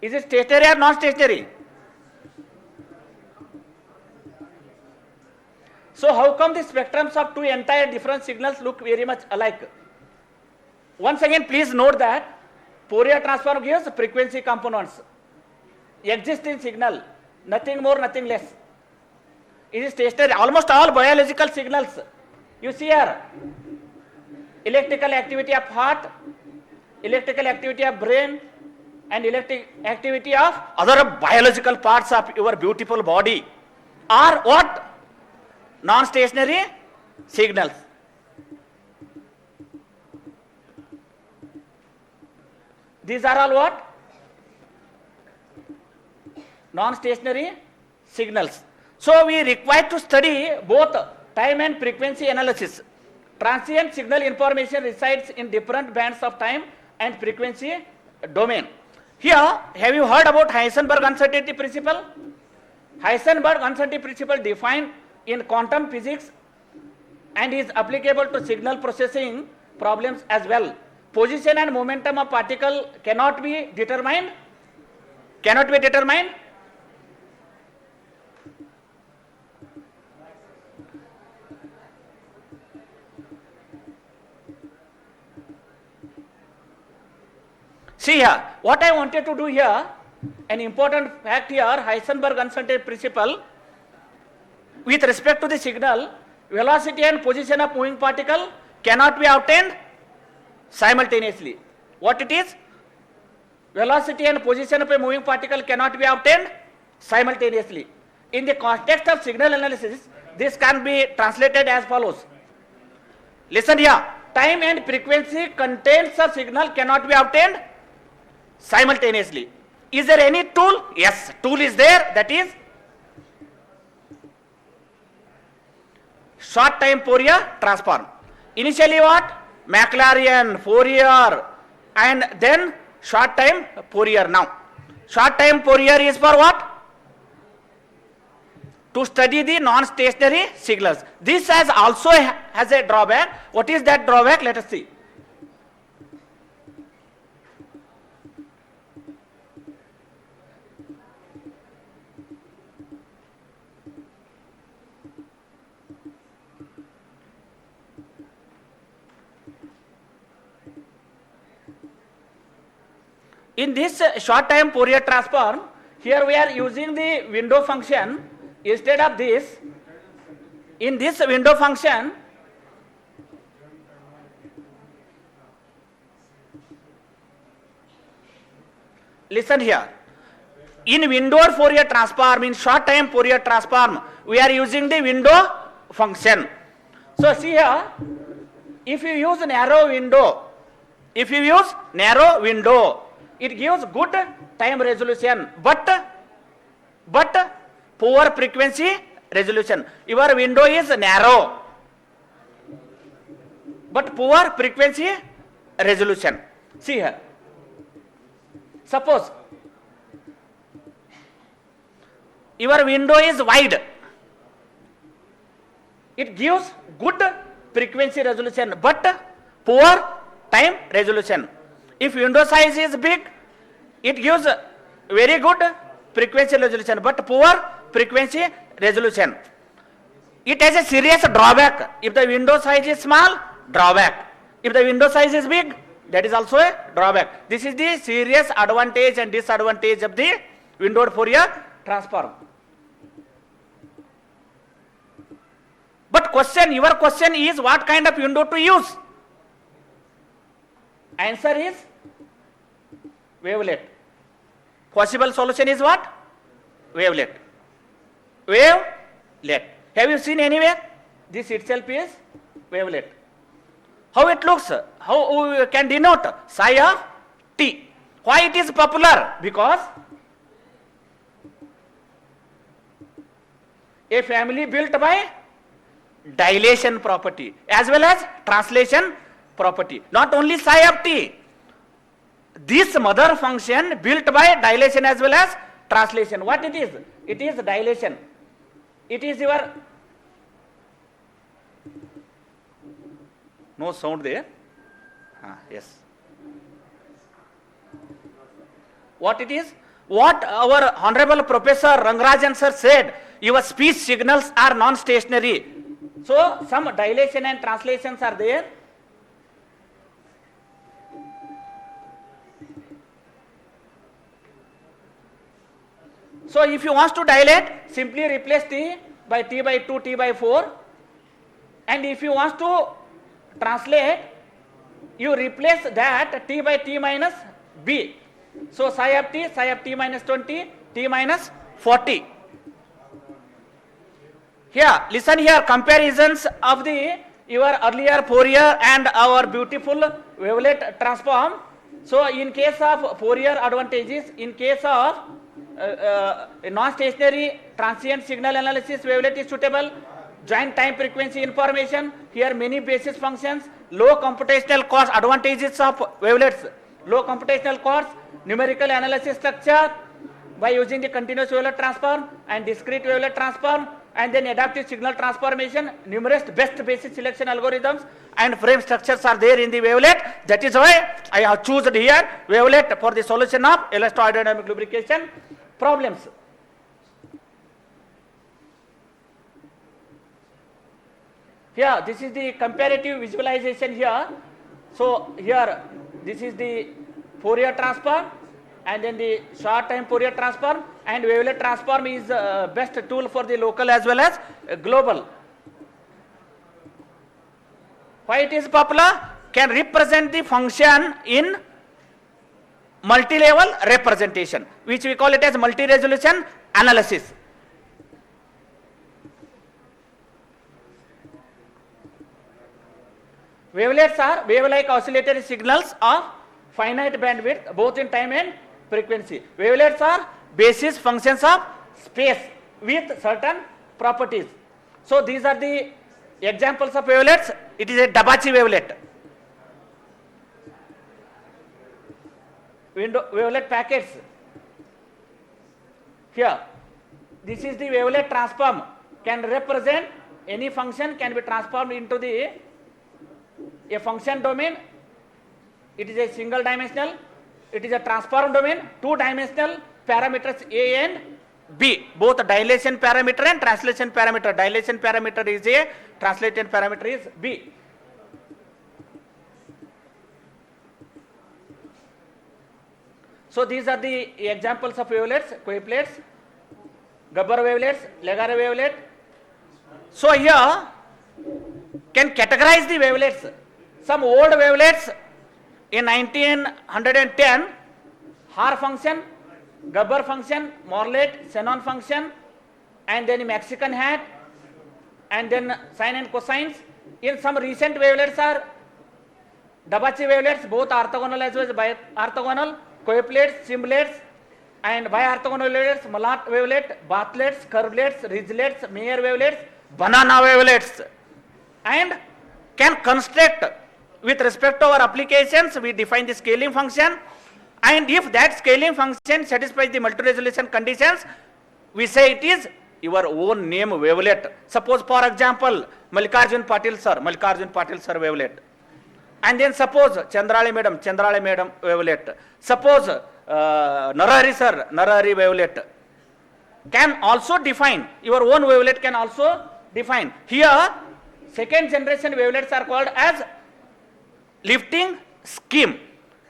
Is it stationary or non-stationary? So how come the spectrums of two entire different signals look very much alike? Once again, please note that Fourier transform gives frequency components. Exist in signal, nothing more, nothing less. It is stationary. Almost all biological signals, you see here, electrical activity of heart, electrical activity of brain, and electric activity of other biological parts of your beautiful body are what? Non-stationary signals. These are all what? Non-stationary signals. So we require to study both time and frequency analysis. Transient signal information resides in different bands of time and frequency domain. Here, have you heard about Heisenberg uncertainty principle? Heisenberg uncertainty principle defined in quantum physics and is applicable to signal processing problems as well. Position and momentum of particle cannot be determined. Cannot be determined. See here, what I wanted to do here, an important fact here, Heisenberg uncertainty principle, with respect to the signal, velocity and position of moving particle cannot be obtained simultaneously. What it is? Velocity and position of a moving particle cannot be obtained simultaneously. In the context of signal analysis, this can be translated as follows. Listen here, time and frequency contents of signal cannot be obtained simultaneously. Is there any tool? Yes, tool is there, that is short time Fourier transform. Initially what? Maclaurin, Fourier, and then short time Fourier. Now, short time Fourier is for what? To study the non-stationary signals. This also has a drawback. What is that drawback? Let us see. In this short time Fourier transform, here we are using the window function instead of this. In this window function, listen here. In window Fourier transform, in short time Fourier transform, we are using the window function. So see here, if you use narrow window, it gives good time resolution, but poor frequency resolution. Your window is narrow, but poor frequency resolution. See here. Suppose your window is wide. It gives good frequency resolution, but poor time resolution. If window size is big, it gives very good frequency resolution, but poor frequency resolution. It has a serious drawback. If the window size is small, drawback. If the window size is big, that is also a drawback. This is the serious advantage and disadvantage of the windowed Fourier transform. But your question is what kind of window to use? Answer is wavelet. Possible solution is what? Wavelet. Wavelet. Have you seen anywhere? This itself is wavelet. How it looks? How we can denote? Psi of t. Why it is popular? Because a family built by dilation property as well as translation property. Not only psi of t. This mother function built by dilation as well as translation. What it is? It is dilation. It is your... No sound there? Yes. What it is? What our Honorable Professor Rangarajan sir said, your speech signals are non-stationary. So some dilation and translations are there. So if you want to dilate, simply replace T by T by 2, T by 4. And if you want to translate, you replace that T by T minus B. So psi of T minus 20, T minus 40. Here, listen here, comparisons of the your earlier Fourier and our beautiful wavelet transform. So in case of Fourier advantages, in case of non-stationary transient signal analysis, wavelet is suitable. Joint time frequency information, here many basis functions, low computational cost, advantages of wavelets, low computational cost, numerical analysis structure by using the continuous wavelet transform and discrete wavelet transform, and then adaptive signal transformation, numerous best basis selection algorithms and frame structures are there in the wavelet. That is why I have chosen here wavelet for the solution of electroaerodynamic lubrication problems. Here, this is the comparative visualization here. So here, this is the Fourier transform, and then the short time Fourier transform, and wavelet transform is best tool for the local as well as global. Why it is popular? Can represent the function in multi-level representation, which we call it as multi-resolution analysis. Wavelets are wave-like oscillatory signals of finite bandwidth both in time and frequency. Wavelets are basis functions of space with certain properties. So these are the examples of wavelets. It is a Dabachi wavelet. Wavelet packets. Here, this is the wavelet transform. Can represent any function, can be transformed into the a function domain. It is a single dimensional. It is a transform domain, two dimensional parameters A and B, both dilation parameter and translation parameter. Dilation parameter is A, translation parameter is B. So these are the examples of wavelets, wavelets, Gabor wavelets, Legare wavelet. So here can categorize the wavelets. Some old wavelets in 1910, Haar function, Gabor function, Morlet, Shannon function, and then Mexican hat, and then sine and cosines. In some recent wavelets are Dabachi wavelets, both orthogonal as well as bi-orthogonal, coaplets, simulets, and bi-orthogonal wavelets, Malat wavelet, Bartlett's, curvelets, ridgelets, Meyer wavelets, banana wavelets, and can construct with respect to our applications. We define the scaling function, and if that scaling function satisfies the multi-resolution conditions, we say it is your own name wavelet. Suppose for example Mallikarjun Patil sir wavelet, and then suppose Chandrali madam wavelet. Suppose Narahari sir, Narahari wavelet. Can also define your own wavelet, can also define. Here second generation wavelets are called as lifting scheme.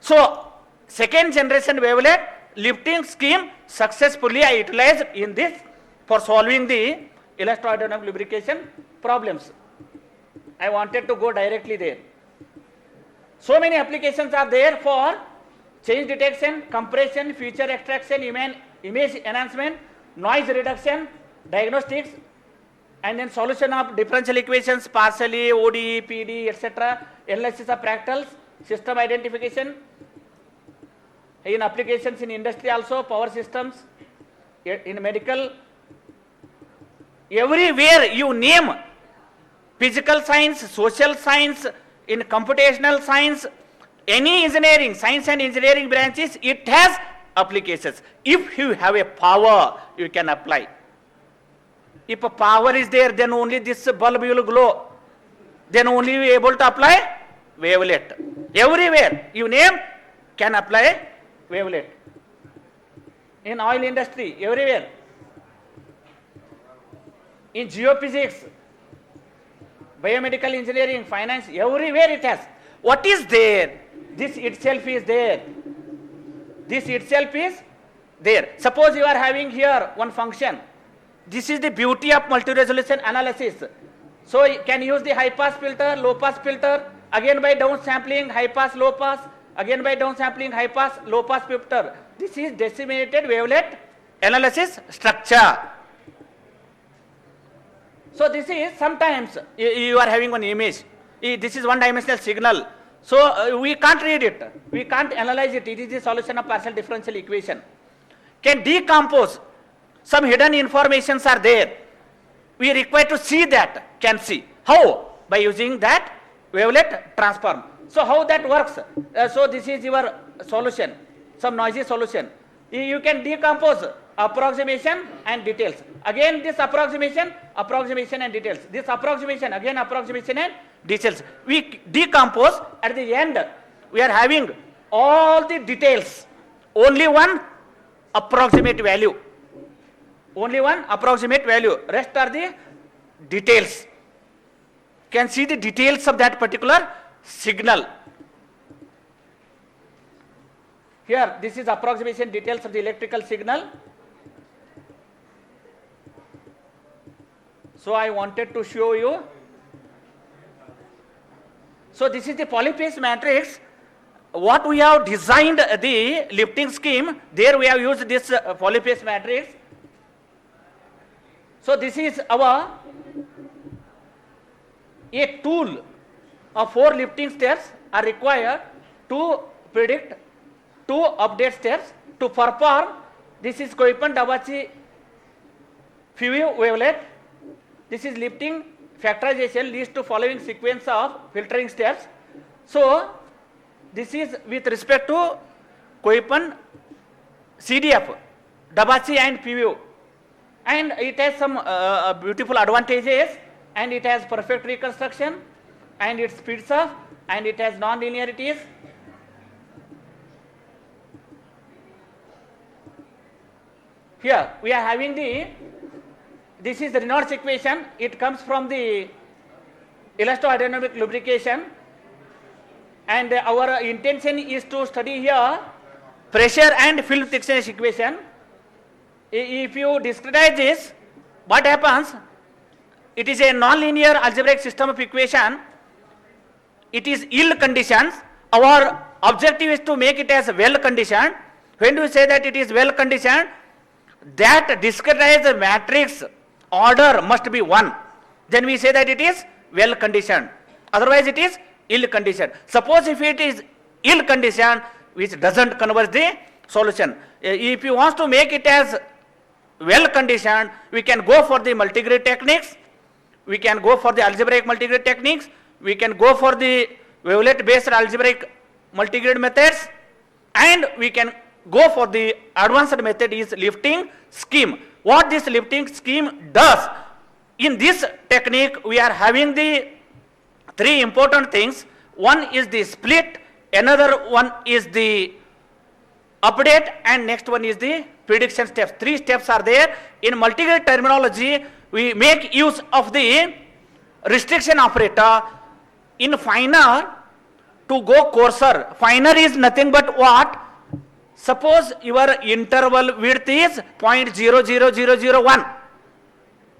So second generation wavelet lifting scheme successfully I utilized in this for solving the electroaerodynamic lubrication problems. I wanted to go directly there. So many applications are there for change detection, compression, feature extraction, image enhancement, noise reduction, diagnostics, and then solution of differential equations, partially, ODE, PD, etc., analysis of fractals, system identification, in applications in industry also, power systems, in medical, everywhere you name, physical science, social science, in computational science, any engineering, science and engineering branches, it has applications. If you have a power, you can apply. If a power is there, then only this bulb will glow. Then only you are able to apply wavelet. Everywhere you name can apply wavelet. in oil industry, everywhere. In geophysics, biomedical engineering, finance, everywhere it has. What is there? This itself is there. This itself is there. Suppose you are having here one function. This is the beauty of multi-resolution analysis. So you can use the high pass filter, low pass filter, again by downsampling, high pass, low pass, again by downsampling, high pass, low pass filter. This is disseminated wavelet analysis structure. So this is sometimes you are having one image. This is one dimensional signal. So we can't read it. We can't analyze it. It is the solution of partial differential equation. Can decompose. Some hidden informations are there. We require to see that. Can see. How? By using that wavelet transform. So how that works? So this is your solution. Some noisy solution. You can decompose approximation and details. Again this approximation and details. This approximation, again approximation and details. We decompose, at the end we are having all the details. Only one approximate value. Only one approximate value. Rest are the details. Can see the details of that particular signal. Here this is approximation details of the electrical signal. So I wanted to show you. So this is the polyphase matrix. What we have designed the lifting scheme, there we have used this polyphase matrix. So this is our a tool of 4 lifting steps are required to predict 2 update steps to perform. This is Koeppen-Dabachi FEW wavelet. This is lifting factorization leads to following sequence of filtering steps. So this is with respect to Koeppen CDF, Dabachi and FEW, and it has some beautiful advantages, and it has perfect reconstruction, and it speeds up, and it has non-linearities. Here we are having this is the Reynolds equation. It comes from the elastohydrodynamic lubrication, and our intention is to study here pressure and film thickness equation. If you discretize this, what happens? It is a non-linear algebraic system of equation. It is ill conditioned. Our objective is to make it as well conditioned. When do we say that it is well conditioned? That discretized matrix order must be 1. Then we say that it is well conditioned. Otherwise it is ill conditioned. Suppose if it is ill conditioned, which doesn't converge the solution. If you want to make it as well conditioned, we can go for the multigrid techniques. We can go for the algebraic multigrid techniques. We can go for the wavelet based algebraic multigrid methods, and we can go for the advanced method is lifting scheme. What this lifting scheme does, in this technique we are having the 3 important things. One is the split, another one is the update, and next one is the prediction steps. 3 steps are there. In multigrid terminology, we make use of the restriction operator. In finer, to go coarser, finer is nothing but what? Suppose your interval width is 0.00001.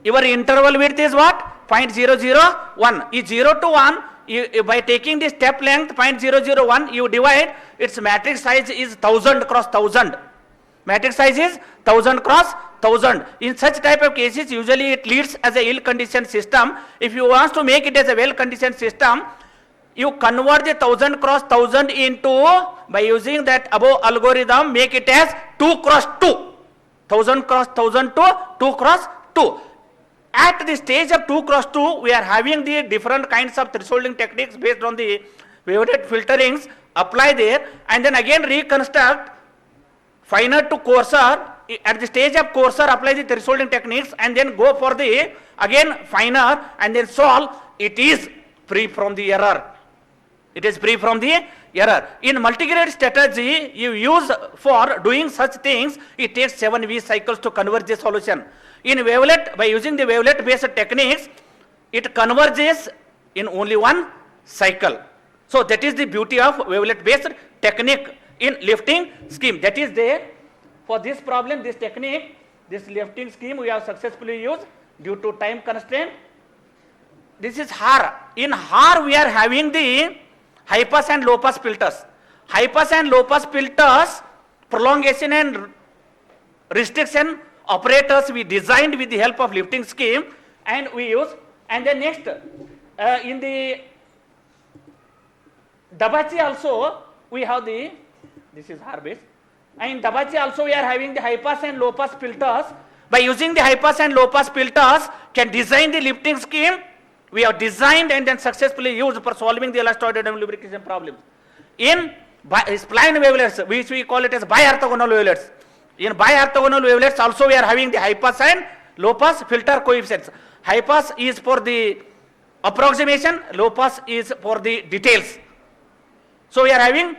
Your interval width is what? 0.001. Is 0 to 1, by taking the step length 0.001, you divide, its matrix size is 1000 cross 1000. Matrix size is 1000 cross 1000. In such type of cases, usually it leads as a ill conditioned system. If you want to make it as a well conditioned system, you convert the 1000 cross 1000 into, by using that above algorithm, make it as 2 cross 2. 1000 cross 1000 to 2 cross 2. At the stage of 2 cross 2, we are having the different kinds of thresholding techniques based on the wavelet filterings apply there, and then again reconstruct finer to coarser. At the stage of coarser, apply the thresholding techniques, and then go for the again finer, and then solve. It is free from the error. It is free from the error. In multigrade strategy, you use for doing such things, it takes 7 V cycles to converge the solution. In wavelet, by using the wavelet based techniques, it converges in only one cycle. So that is the beauty of wavelet based technique in lifting scheme. That is there. For this problem, this technique, this lifting scheme we have successfully used due to time constraint. This is HAR. In HAR, we are having the high pass and low pass filters. High pass and low pass filters, prolongation and restriction operators we designed with the help of lifting scheme and we use. And then next, in the Dabachi also, we have the, this is HAR based. And in Dabachi also we are having the high pass and low pass filters. By using the high pass and low pass filters, can design the lifting scheme. We have designed and then successfully used for solving the elastoidal lubrication problems. In spline wavelets, which we call it as bi-orthogonal wavelets. In bi-orthogonal wavelets also we are having the high pass and low pass filter coefficients. High pass is for the approximation, low pass is for the details. So we are having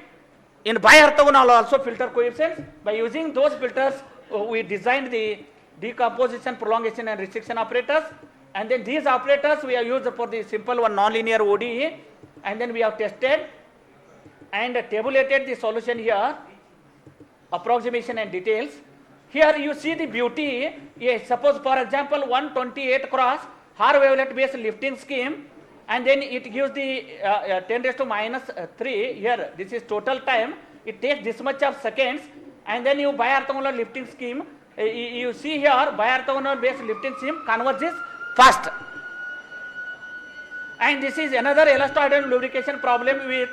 in bi-orthogonal also filter coefficients. By using those filters, we designed the decomposition, prolongation and restriction operators. And then these operators we have used for the simple one nonlinear ODE, and then we have tested and tabulated the solution here, approximation and details. Here you see the beauty. Yes, suppose for example 128 cross HAR wavelet based lifting scheme, and then it gives the 10 raised to minus 3 here. This is total time. It takes this much of seconds, and then you bi-orthogonal lifting scheme. You see here bi-orthogonal based lifting scheme converges fast. And this is another elastoidal lubrication problem with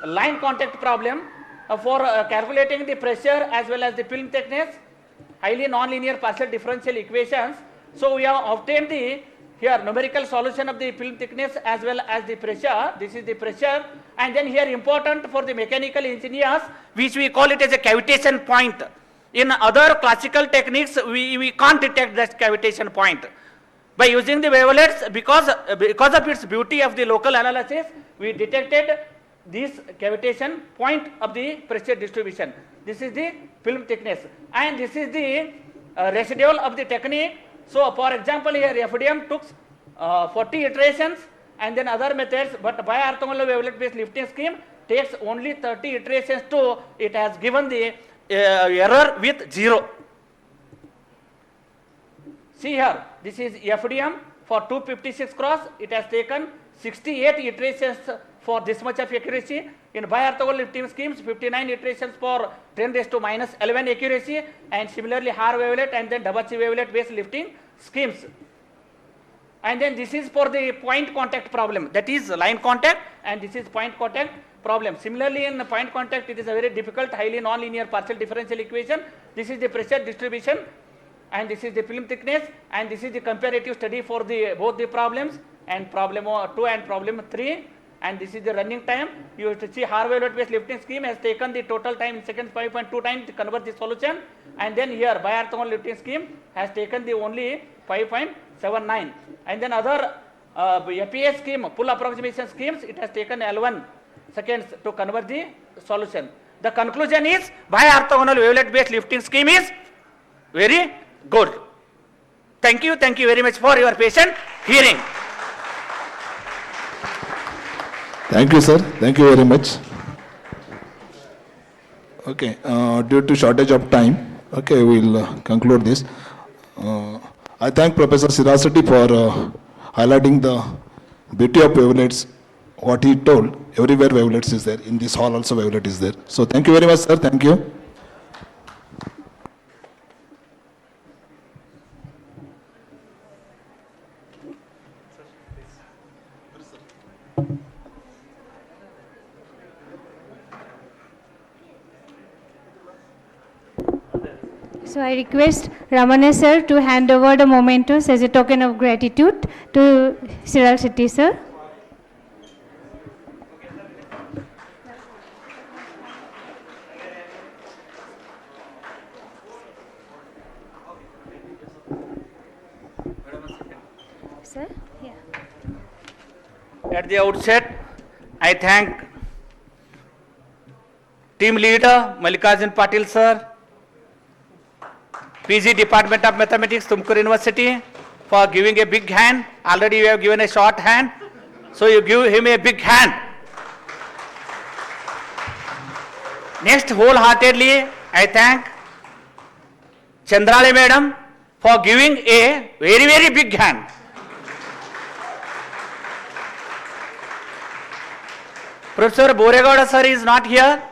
line contact problem for calculating the pressure as well as the film thickness, highly nonlinear partial differential equations. So we have obtained the here numerical solution of the film thickness as well as the pressure. This is the pressure, and then here important for the mechanical engineers, which we call it as a cavitation point. In other classical techniques, we can't detect that cavitation point. By using the wavelets, because of its beauty of the local analysis, we detected this cavitation point of the pressure distribution. This is the film thickness, and this is the residual of the technique. So for example, here FDM took 40 iterations and then other methods, but bi-orthogonal wavelet based lifting scheme takes only 30 iterations to it has given the error with 0. See here, this is FDM for 256 cross. It has taken 68 iterations for this much of accuracy. In bi-orthogonal lifting schemes, 59 iterations for 10 raised to minus 11 accuracy, and similarly HAR wavelet and then Dabachi wavelet based lifting schemes. And then this is for the point contact problem, that is line contact, and this is point contact problem. Similarly, in point contact, it is a very difficult, highly nonlinear partial differential equation. This is the pressure distribution, and this is the film thickness, and this is the comparative study for the both the problems, and problem 2 and problem 3, and this is the running time. You have to see HAR wavelet based lifting scheme has taken the total time in seconds 5.2 times to convert the solution, and then here bi-orthogonal lifting scheme has taken the only 5.79, and then other FPA scheme, full approximation schemes, it has taken L1 seconds to convert the solution. The conclusion is bi-orthogonal wavelet based lifting scheme is very good. Thank you very much for your patient hearing. Thank you, sir. Thank you very much. Okay, due to shortage of time, okay, we'll conclude this. I thank Professor Sirasati for highlighting the beauty of wavelets. What he told, everywhere wavelets is there. In this hall also wavelet is there. So thank you very much, sir. Thank you. So I request Ramane sir to hand over the mementos as a token of gratitude to Sirasati sir. Sir, yeah. At the outset, I thank team leader Mallikarjun Patil sir, PG Department of Mathematics, Tumkur University, for giving a big hand. Already you have given a short hand, so you give him a big hand. Next, wholeheartedly, I thank Chandrale madam for giving a very, very big hand. Professor Boregowda sir is not here,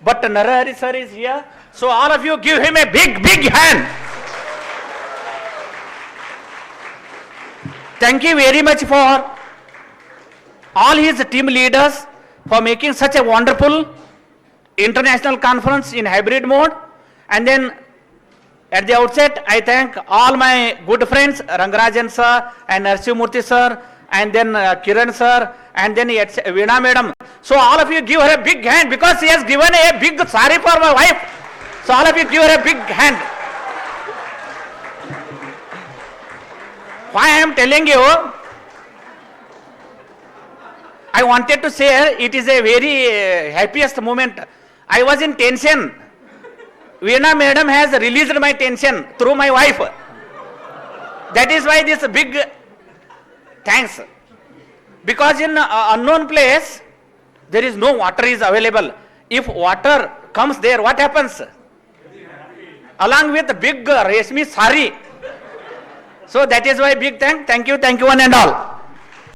but Narahari sir is here. So all of you give him a big, big hand. Thank you very much for all his team leaders for making such a wonderful international conference in hybrid mode. And then at the outset, I thank all my good friends, Rangarajan sir and Narsimurthy sir, and then Kiran sir, and then Veena madam. So all of you give her a big hand because she has given a big sari for my wife. So all of you give her a big hand. Why I am telling you, I wanted to say it is a very happiest moment. I was in tension. Veena madam has released my tension through my wife. That is why this big thanks. Because in unknown place, there is no water is available. If water comes there, what happens? Along with the big Reshmi sari. So that is why big thank you one and all.